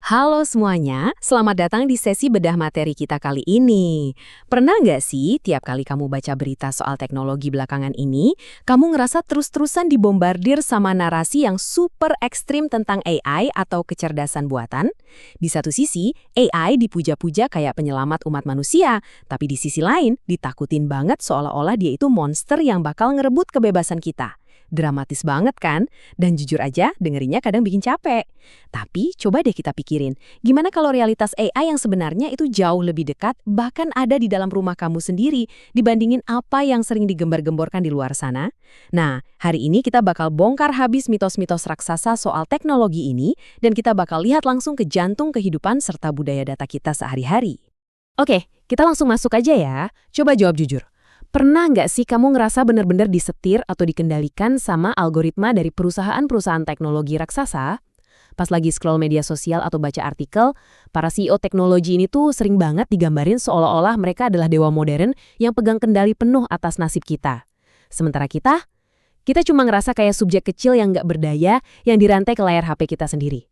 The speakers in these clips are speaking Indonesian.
Halo semuanya, selamat datang di sesi bedah materi kita kali ini. Pernah nggak sih tiap kali kamu baca berita soal teknologi belakangan ini, kamu ngerasa terus-terusan dibombardir sama narasi yang super ekstrim tentang AI atau kecerdasan buatan? Di satu sisi, AI dipuja-puja kayak penyelamat umat manusia, tapi di sisi lain ditakutin banget seolah-olah dia itu monster yang bakal ngerebut kebebasan kita. Dramatis banget kan? Dan jujur aja, dengerinnya kadang bikin capek. Tapi coba deh kita pikirin, gimana kalau realitas AI yang sebenarnya itu jauh lebih dekat, bahkan ada di dalam rumah kamu sendiri, dibandingin apa yang sering digembar-gemborkan di luar sana? Nah, hari ini kita bakal bongkar habis mitos-mitos raksasa soal teknologi ini, dan kita bakal lihat langsung ke jantung kehidupan serta budaya data kita sehari-hari. Oke, kita langsung masuk aja ya. Coba jawab jujur. Pernah nggak sih kamu ngerasa benar-benar disetir atau dikendalikan sama algoritma dari perusahaan-perusahaan teknologi raksasa? Pas lagi scroll media sosial atau baca artikel, para CEO teknologi ini tuh sering banget digambarin seolah-olah mereka adalah dewa modern yang pegang kendali penuh atas nasib kita. Sementara kita cuma ngerasa kayak subjek kecil yang nggak berdaya yang dirantai ke layar HP kita sendiri.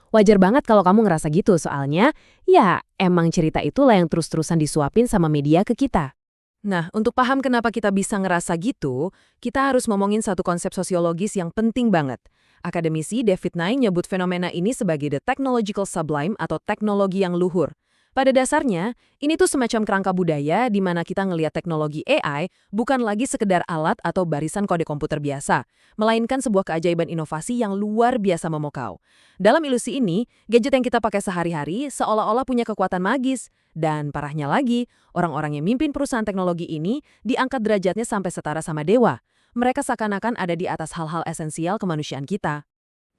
Wajar banget kalau kamu ngerasa gitu soalnya, ya emang cerita itulah yang terus-terusan disuapin sama media ke kita. Nah, untuk paham kenapa kita bisa ngerasa gitu, kita harus ngomongin satu konsep sosiologis yang penting banget. Akademisi David Nye nyebut fenomena ini sebagai the technological sublime atau teknologi yang luhur. Pada dasarnya, ini tuh semacam kerangka budaya di mana kita ngelihat teknologi AI bukan lagi sekedar alat atau barisan kode komputer biasa, melainkan sebuah keajaiban inovasi yang luar biasa memukau. Dalam ilusi ini, gadget yang kita pakai sehari-hari seolah-olah punya kekuatan magis. Dan parahnya lagi, orang-orang yang mimpin perusahaan teknologi ini diangkat derajatnya sampai setara sama dewa. Mereka seakan-akan ada di atas hal-hal esensial kemanusiaan kita.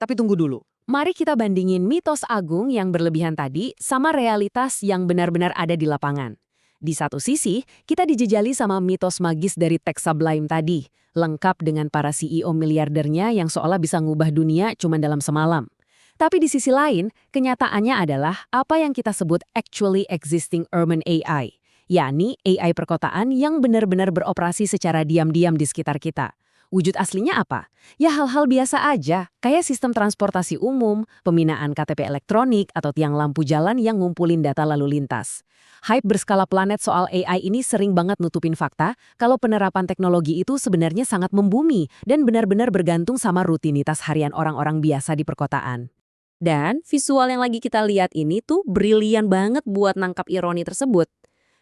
Tapi tunggu dulu. Mari kita bandingin mitos agung yang berlebihan tadi sama realitas yang benar-benar ada di lapangan. Di satu sisi, kita dijejali sama mitos magis dari tech sublime tadi, lengkap dengan para CEO miliardernya yang seolah bisa ngubah dunia cuma dalam semalam. Tapi di sisi lain, kenyataannya adalah apa yang kita sebut actually existing urban AI, yakni AI perkotaan yang benar-benar beroperasi secara diam-diam di sekitar kita. Wujud aslinya apa? Ya hal-hal biasa aja, kayak sistem transportasi umum, peminaan KTP elektronik, atau tiang lampu jalan yang ngumpulin data lalu lintas. Hype berskala planet soal AI ini sering banget nutupin fakta kalau penerapan teknologi itu sebenarnya sangat membumi dan benar-benar bergantung sama rutinitas harian orang-orang biasa di perkotaan. Dan visual yang lagi kita lihat ini tuh brilian banget buat nangkap ironi tersebut.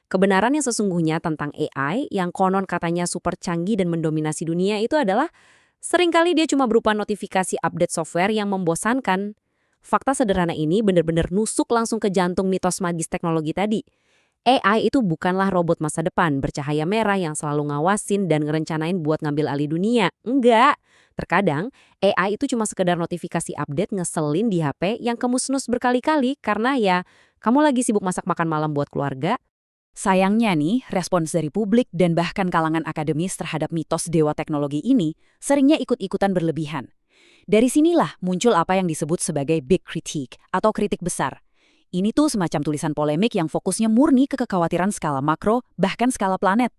Kebenaran yang sesungguhnya tentang AI yang konon katanya super canggih dan mendominasi dunia itu adalah seringkali dia cuma berupa notifikasi update software yang membosankan. Fakta sederhana ini benar-benar nusuk langsung ke jantung mitos magis teknologi tadi. AI itu bukanlah robot masa depan bercahaya merah yang selalu ngawasin dan ngerencanain buat ngambil alih dunia. Enggak. Terkadang, AI itu cuma sekedar notifikasi update ngeselin di HP yang kamu snooze berkali-kali karena ya, kamu lagi sibuk masak makan malam buat keluarga. Sayangnya nih, respons dari publik dan bahkan kalangan akademis terhadap mitos dewa teknologi ini seringnya ikut-ikutan berlebihan. Dari sinilah muncul apa yang disebut sebagai big critique atau kritik besar. Ini tuh semacam tulisan polemik yang fokusnya murni ke kekhawatiran skala makro, bahkan skala planet.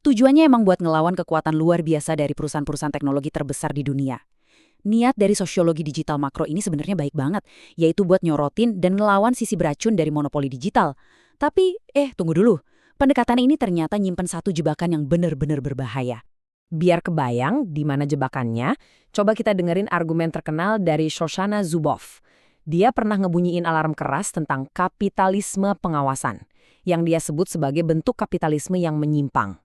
Tujuannya emang buat ngelawan kekuatan luar biasa dari perusahaan-perusahaan teknologi terbesar di dunia. Niat dari sosiologi digital makro ini sebenarnya baik banget, yaitu buat nyorotin dan ngelawan sisi beracun dari monopoli digital. Tapi, tunggu dulu. Pendekatan ini ternyata nyimpen satu jebakan yang benar-benar berbahaya. Biar kebayang di mana jebakannya, coba kita dengerin argumen terkenal dari Shoshana Zuboff. Dia pernah ngebunyiin alarm keras tentang kapitalisme pengawasan, yang dia sebut sebagai bentuk kapitalisme yang menyimpang.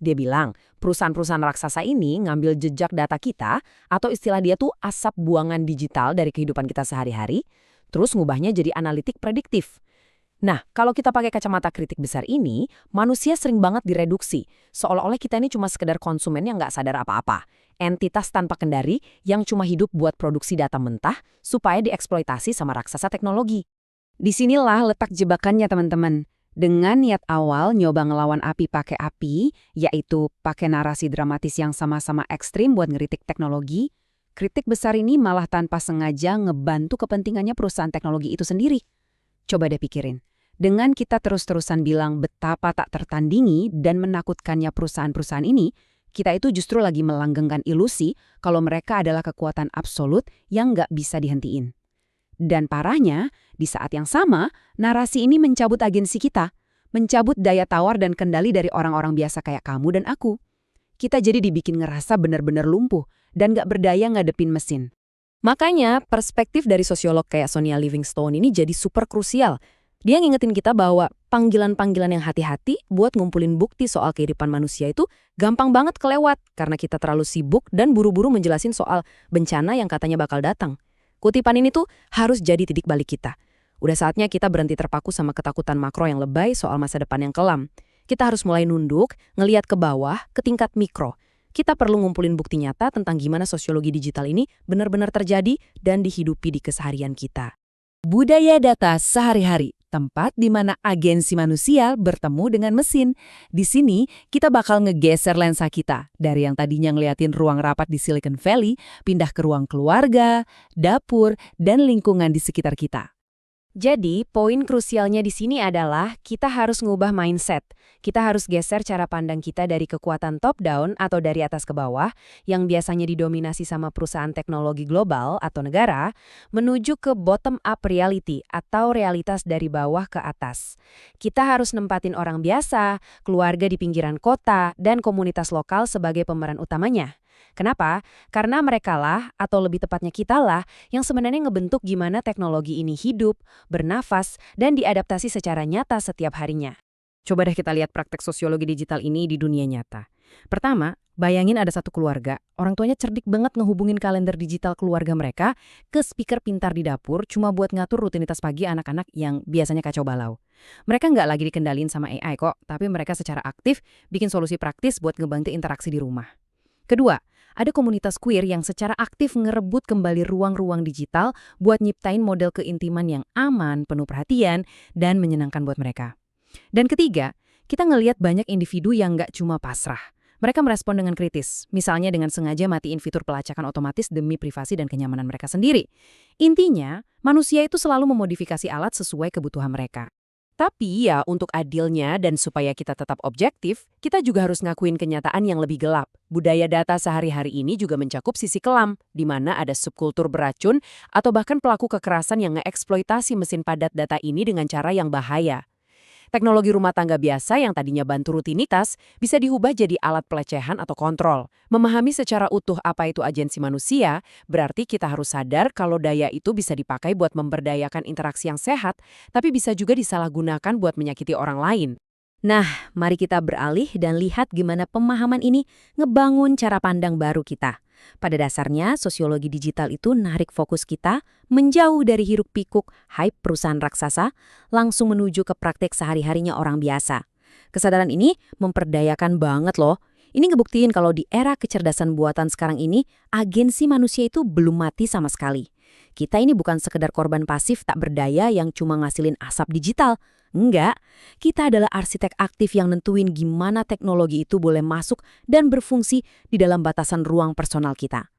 Dia bilang, perusahaan-perusahaan raksasa ini ngambil jejak data kita, atau istilah dia tuh asap buangan digital dari kehidupan kita sehari-hari, terus ngubahnya jadi analitik prediktif. Nah, kalau kita pakai kacamata kritik besar ini, manusia sering banget direduksi, seolah-olah kita ini cuma sekedar konsumen yang nggak sadar apa-apa. Entitas tanpa kendari yang cuma hidup buat produksi data mentah supaya dieksploitasi sama raksasa teknologi. Disinilah letak jebakannya teman-teman. Dengan niat awal nyoba ngelawan api pakai api, yaitu pakai narasi dramatis yang sama-sama ekstrim buat ngeritik teknologi, kritik besar ini malah tanpa sengaja ngebantu kepentingannya perusahaan teknologi itu sendiri. Coba deh pikirin. Dengan kita terus-terusan bilang betapa tak tertandingi dan menakutkannya perusahaan-perusahaan ini, kita itu justru lagi melanggengkan ilusi kalau mereka adalah kekuatan absolut yang nggak bisa dihentiin. Dan parahnya, di saat yang sama, narasi ini mencabut agensi kita, mencabut daya tawar dan kendali dari orang-orang biasa kayak kamu dan aku. Kita jadi dibikin ngerasa benar-benar lumpuh dan gak berdaya ngadepin mesin. Makanya, perspektif dari sosiolog kayak Sonia Livingstone ini jadi super krusial. Dia ngingetin kita bahwa panggilan-panggilan yang hati-hati buat ngumpulin bukti soal kehidupan manusia itu gampang banget kelewat karena kita terlalu sibuk dan buru-buru menjelasin soal bencana yang katanya bakal datang. Kutipan ini tuh harus jadi titik balik kita. Udah saatnya kita berhenti terpaku sama ketakutan makro yang lebay soal masa depan yang kelam. Kita harus mulai nunduk, ngeliat ke bawah, ke tingkat mikro. Kita perlu ngumpulin bukti nyata tentang gimana sosiologi digital ini benar-benar terjadi dan dihidupi di keseharian kita. Budaya data sehari-hari, tempat di mana agensi manusia bertemu dengan mesin. Di sini, kita bakal ngegeser lensa kita dari yang tadinya ngeliatin ruang rapat di Silicon Valley, pindah ke ruang keluarga, dapur, dan lingkungan di sekitar kita. Jadi, poin krusialnya di sini adalah kita harus ngubah mindset. Kita harus geser cara pandang kita dari kekuatan top-down atau dari atas ke bawah, yang biasanya didominasi sama perusahaan teknologi global atau negara, menuju ke bottom-up reality atau realitas dari bawah ke atas. Kita harus nempatin orang biasa, keluarga di pinggiran kota, dan komunitas lokal sebagai pemeran utamanya. Kenapa? Karena merekalah, atau lebih tepatnya kitalah, yang sebenarnya ngebentuk gimana teknologi ini hidup, bernafas, dan diadaptasi secara nyata setiap harinya. Coba deh kita lihat praktek sosiologi digital ini di dunia nyata. Pertama, bayangin ada satu keluarga, orang tuanya cerdik banget ngehubungin kalender digital keluarga mereka ke speaker pintar di dapur cuma buat ngatur rutinitas pagi anak-anak yang biasanya kacau balau. Mereka nggak lagi dikendalin sama AI kok, tapi mereka secara aktif bikin solusi praktis buat ngebantu interaksi di rumah. Kedua, ada komunitas queer yang secara aktif ngerebut kembali ruang-ruang digital buat nyiptain model keintiman yang aman, penuh perhatian, dan menyenangkan buat mereka. Dan ketiga, kita ngelihat banyak individu yang nggak cuma pasrah. Mereka merespon dengan kritis, misalnya dengan sengaja matiin fitur pelacakan otomatis demi privasi dan kenyamanan mereka sendiri. Intinya, manusia itu selalu memodifikasi alat sesuai kebutuhan mereka. Tapi ya untuk adilnya dan supaya kita tetap objektif, kita juga harus ngakuin kenyataan yang lebih gelap. Budaya data sehari-hari ini juga mencakup sisi kelam, di mana ada subkultur beracun atau bahkan pelaku kekerasan yang ngeeksploitasi mesin padat data ini dengan cara yang bahaya. Teknologi rumah tangga biasa yang tadinya bantu rutinitas bisa diubah jadi alat pelecehan atau kontrol. Memahami secara utuh apa itu agensi manusia, berarti kita harus sadar kalau daya itu bisa dipakai buat memberdayakan interaksi yang sehat, tapi bisa juga disalahgunakan buat menyakiti orang lain. Nah, mari kita beralih dan lihat gimana pemahaman ini ngebangun cara pandang baru kita. Pada dasarnya, sosiologi digital itu narik fokus kita menjauh dari hiruk-pikuk hype perusahaan raksasa, langsung menuju ke praktek sehari-harinya orang biasa. Kesadaran ini memperdayakan banget loh. Ini ngebuktiin kalau di era kecerdasan buatan sekarang ini, agensi manusia itu belum mati sama sekali. Kita ini bukan sekedar korban pasif tak berdaya yang cuma ngasilin asap digital. Enggak, kita adalah arsitek aktif yang nentuin gimana teknologi itu boleh masuk dan berfungsi di dalam batasan ruang personal kita.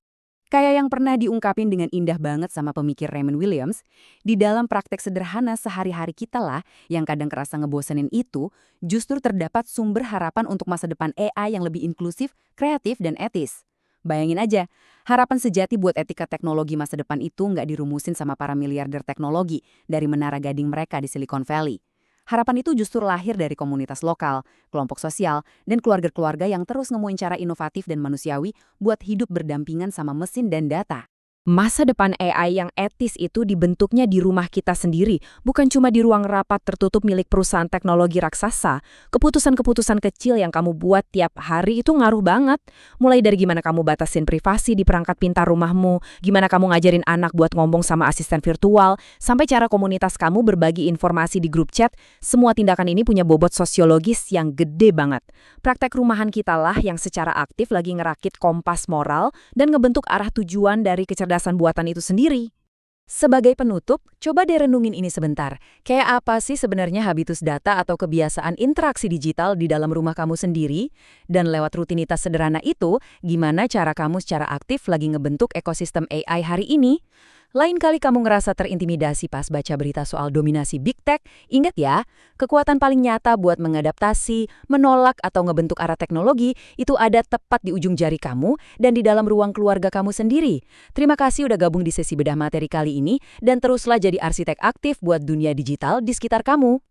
Kayak yang pernah diungkapin dengan indah banget sama pemikir Raymond Williams, di dalam praktek sederhana sehari-hari kita lah yang kadang kerasa ngebosenin itu, justru terdapat sumber harapan untuk masa depan AI yang lebih inklusif, kreatif, dan etis. Bayangin aja, harapan sejati buat etika teknologi masa depan itu nggak dirumusin sama para miliarder teknologi dari menara gading mereka di Silicon Valley. Harapan itu justru lahir dari komunitas lokal, kelompok sosial, dan keluarga-keluarga yang terus nemuin cara inovatif dan manusiawi buat hidup berdampingan sama mesin dan data. Masa depan AI yang etis itu dibentuknya di rumah kita sendiri, bukan cuma di ruang rapat tertutup milik perusahaan teknologi raksasa. Keputusan-keputusan kecil yang kamu buat tiap hari itu ngaruh banget. Mulai dari gimana kamu batasin privasi di perangkat pintar rumahmu, gimana kamu ngajarin anak buat ngomong sama asisten virtual, sampai cara komunitas kamu berbagi informasi di grup chat, semua tindakan ini punya bobot sosiologis yang gede banget. Praktek rumahan kita lah yang secara aktif lagi ngerakit kompas moral dan ngebentuk arah tujuan dari kecerdasan buatan itu sendiri. Sebagai penutup, coba deh renungin ini sebentar. Kayak apa sih sebenarnya habitus data atau kebiasaan interaksi digital di dalam rumah kamu sendiri? Dan lewat rutinitas sederhana itu, gimana cara kamu secara aktif lagi ngebentuk ekosistem AI hari ini? Lain kali kamu ngerasa terintimidasi pas baca berita soal dominasi Big Tech, ingat ya, kekuatan paling nyata buat mengadaptasi, menolak atau ngebentuk arah teknologi itu ada tepat di ujung jari kamu dan di dalam ruang keluarga kamu sendiri. Terima kasih udah gabung di sesi bedah materi kali ini dan teruslah jadi arsitek aktif buat dunia digital di sekitar kamu.